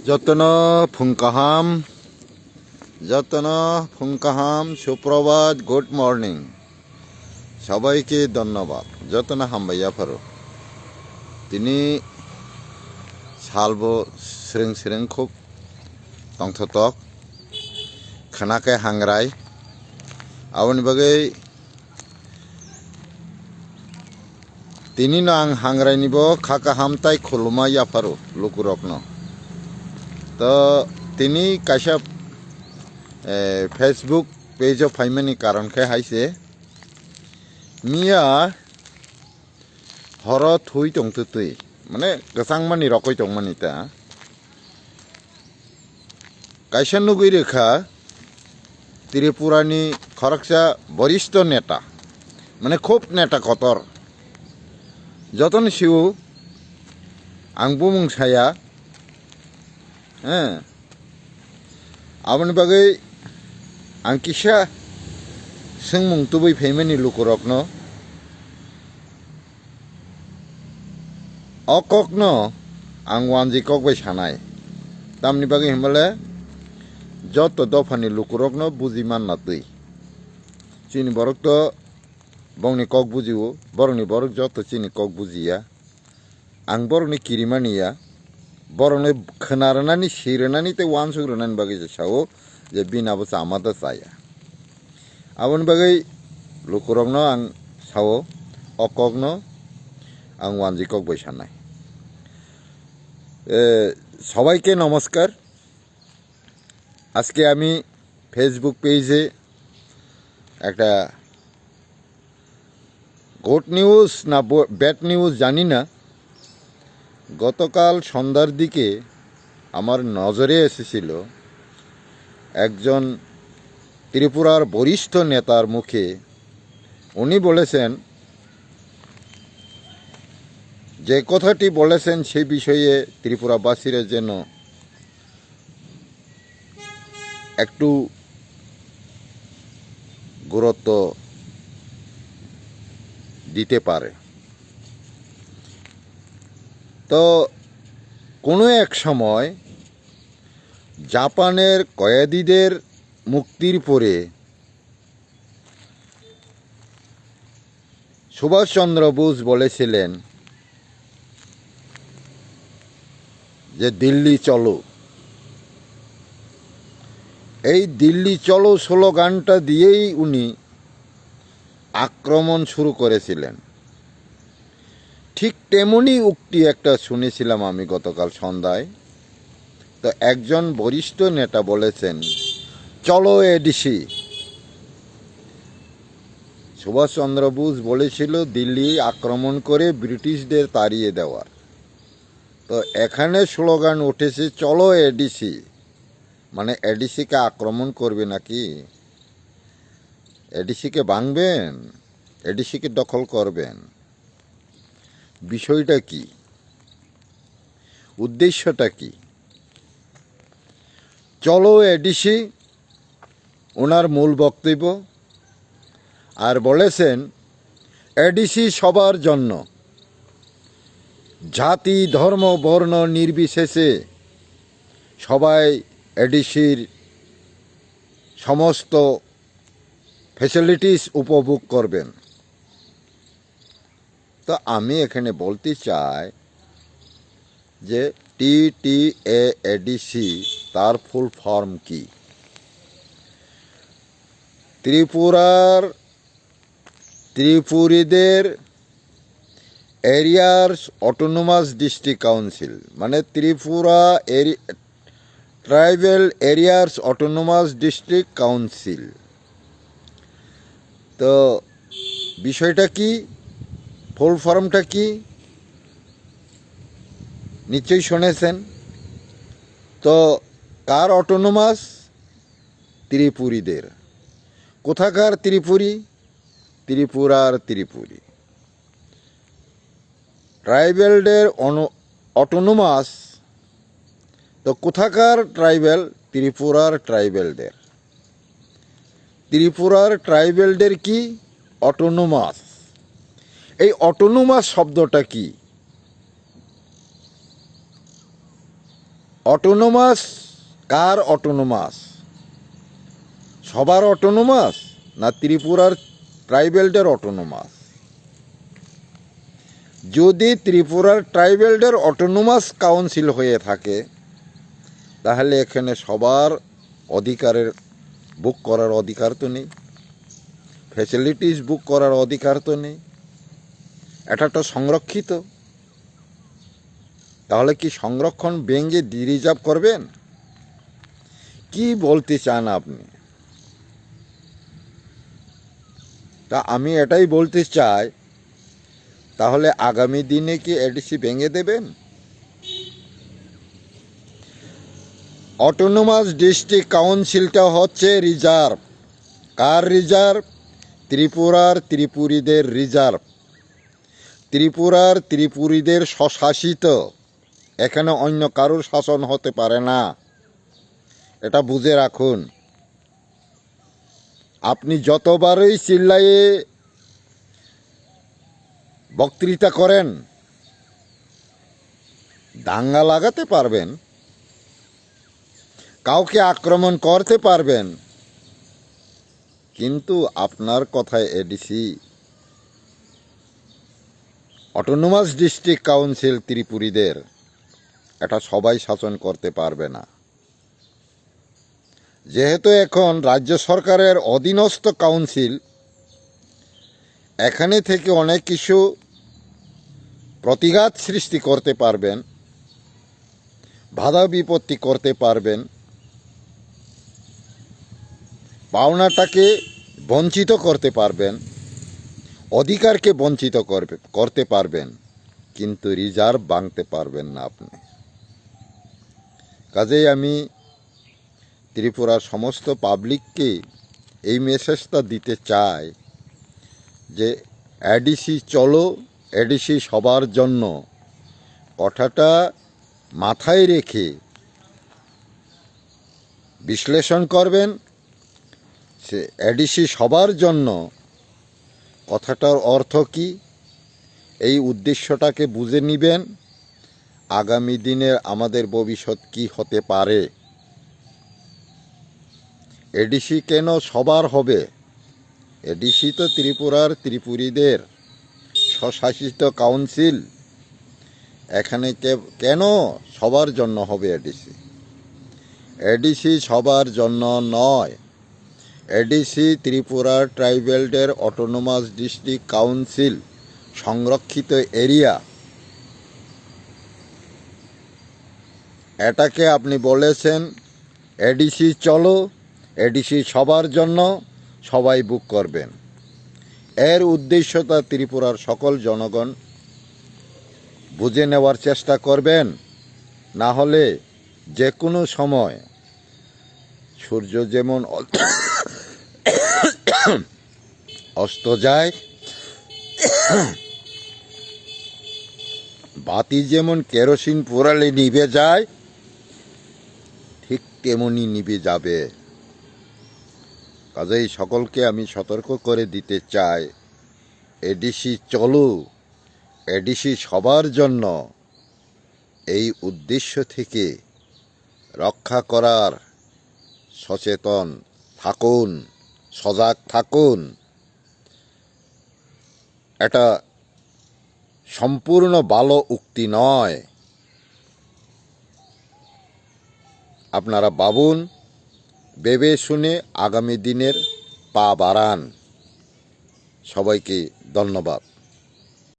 যতন ফুংকাহাম সুপ্রভাত good morning সবাইকে ধন্যবাদ যতন হামবাইয়া ফারো তিনি সালবো স্রেং স্রেং খুব তংথতক খানাকে হাংরাই আবনি বাগै তিনি আং হাংরাই নিব খাকা হামতাই খুলুমা ইয়াফারো লুকুরকন তো তিনি কাইসা ফেসবুক পেজও ফাইমানি কারণকে হাইছে মিয়া হর থুই টংতো তুই মানে গসাংমানি রকই টংমানি তা কাইসা নুগুই রেখা ত্রিপুরানি খরকসা বরিষ্ঠ নেতা মানে খুব নেতা কতর যতন সিউ আংবো মুংসায়া হ্যাঁ আবনি বাগै आं किसा सों मुंतुबै फैमानि लुकुरकनो अककनो आं वानजि ककबै सानाय तामनि बागै होमबाले जत दफानि लुकुरकनो बुजि मानना तै चिनि बरक तो बंनि कक बुजियो बरनि बरक जत चिनि कक बुजिया आं बरनि किरिमानिया बरनि खोनारनानि सिरनानि ते वान सुग्रनानि बागै सावो जे बिनाबो चामादा जाया आबनि बागै लुकुरकनो आं सावो अककनो आं वानजि ककबै सानाय सबाइके नमस्कार আজকে আমি ফেসবুক পেজে একটা গুড নিউজ না ব্যাড নিউজ জানি না গতকাল সন্ধ্যার দিকে আমার নজরে এসেছিল একজন ত্রিপুরার বরিষ্ঠ নেতার মুখে উনি বলেছেন যে কথাটি বলেছেন সেই বিষয়ে ত্রিপুরাবাসীরা যেন একটু গুরুত্ব দিতে পারে তো কোনো এক সময় জাপানের কয়েদিদের মুক্তির পরে সুভাষচন্দ্র বোস বলেছিলেন যে দিল্লি চলো এই দিল্লি চলো স্লোগানটা দিয়েই উনি আক্রমণ শুরু করেছিলেন ঠিক তেমনই উক্তি একটা শুনেছিলাম আমি গতকাল সন্ধ্যায় তো একজন বরিষ্ঠ নেতা বলেছেন চলো এডিসি সুভাষচন্দ্র বোস বলেছিল দিল্লি আক্রমণ করে ব্রিটিশদের তাড়িয়ে দেওয়ার তো এখানে স্লোগান উঠেছে চলো এডিসি মানে এডিসিকে আক্রমণ করবে নাকি এডিসিকে ভাঙবেন এডিসিকে দখল করবেন বিষয়টা কি উদ্দেশ্যটা কি চলো এডিসি ওনার মূল বক্তব্য আর বলেছেন এডিসি সবার জন্য জাতি ধর্ম বর্ণ নির্বিশেষে সবাই এডিসির সমস্ত ফ্যাসিলিটিস উপভোগ করবেন তো আমি এখানে বলতে চাই যে TTADC তার ফুল ফর্ম কি ত্রিপুরীদের এরিয়াস অটোনোমাস ডিস্ট্রিক্ট কাউন্সিল মানে Tripura tribal areas autonomous district council তো বিষয়টা কি ফুল ফর্মটা কি নিশ্চয়ই শুনেছেন তো কার অটোনোমাস ত্রিপুরীদের কোথাকার ত্রিপুরী ত্রিপুরার ত্রিপুরী ট্রাইবেলদের অটোনোমাস তো কোথাকার ট্রাইবেল ত্রিপুরার ট্রাইবেলদের ত্রিপুরার ট্রাইবেলদের কি অটোনোমাস এই অটোনোমাস শব্দটা কি অটোনোমাস কার অটোনোমাস? সবার অটোনোমাস না ত্রিপুরার ট্রাইবেলদের অটোনোমাস? যদি ত্রিপুরার ট্রাইবেলদের অটোনোমাস কাউন্সিল হয়ে থাকে তাহলে এখানে সবার অধিকারের বুক করার অধিকার তো নেই, ফ্যাসিলিটিস বুক করার অধিকার তো নেই, এটা তো সংরক্ষিত। তাহলে কি সংরক্ষণ ভেঙে রিজার্ভ করবেন? কি বলতে চান আপনি? তা আমি এটাই বলতে চাই, তাহলে আগামী দিনে কি এডিসি ভেঙে দেবেন? অটোনোমাস ডিস্ট্রিক্ট কাউন্সিলটা হচ্ছে রিজার্ভ। কার রিজার্ভ? ত্রিপুরার ত্রিপুরীদের রিজার্ভ। ত্রিপুরার ত্রিপুরীদের স্বশাসিত, এখানে অন্য কারোর শাসন হতে পারে না, এটা বুঝে রাখুন। আপনি যতবারই চিল্লায়ে বক্তৃতা করেন, দাঙ্গা লাগাতে পারবেন, কাউকে আক্রমণ করতে পারবেন, কিন্তু আপনার কথায় এডিসি, অটোনোমাস ডিস্ট্রিক্ট কাউন্সিল ত্রিপুরীদের, এটা সবাই শাসন করতে পারবে না। যেহেতু এখন রাজ্য সরকারের অধীনস্থ কাউন্সিল, এখানে থেকে অনেক কিছু প্রতিঘাত সৃষ্টি করতে পারবেন, বাধা বিপত্তি করতে পারবেন, পাওনাটাকে বঞ্চিত করতে পারবেন, অধিকারকে বঞ্চিত করতে পারবেন, কিন্তু রিজার্ভ ভাঙতে পারবেন না আপনি। কাজেই আমি ত্রিপুরার সমস্ত পাবলিককে এই মেসেজটা দিতে চাই যে এডিসি চলো, এডিসি সবার জন্য, কথাটা মাথায় রেখে বিশ্লেষণ করবেন। সে এডিসি সবার জন্য কথাটার অর্থ কি, এই উদ্দেশ্যটাকে বুঝে নেবেন। আগামী দিনের আমাদের ভবিষ্যৎ কি হতে পারে। এডিসি কেন সবার হবে? এডিসি তো ত্রিপুরার ত্রিপুরীদের স্বশাসিত কাউন্সিল, এখানে কেন সবার জন্য হবে এডিসি? এডিসি সবার জন্য নয়। এডিসি ত্রিপুরার ট্রাইবেলদের অটোনোমাস ডিস্ট্রিক্ট কাউন্সিল, সংরক্ষিত এরিয়া, এটাকে আপনি বলেছেন এডিসি চলো, এডিসি সবার জন্য, সবাই বুক করবেন। এর উদ্দেশ্যটা ত্রিপুরার সকল জনগণ বুঝে নেওয়ার চেষ্টা করবেন। না হলে যে কোনো সময় সূর্য যেমন অস্ত যায়, বাতি যেমন কেরোসিন পোড়ালে নিভে যায়, ঠিক তেমনি নিভে যাবে। কাজেই সকলকে আমি সতর্ক করে দিতে চাই, এডিসি চলো, এডিসি সবার জন্য, এই উদ্দেশ্য থেকে রক্ষা করার সচেতন থাকুন, সজাগ থাকুন। এটা সম্পূর্ণ ভালো উক্তি নয়। আপনারা ভাবুন, ভেবে শুনে আগামী দিনের পা বাড়ান। সবাইকে ধন্যবাদ।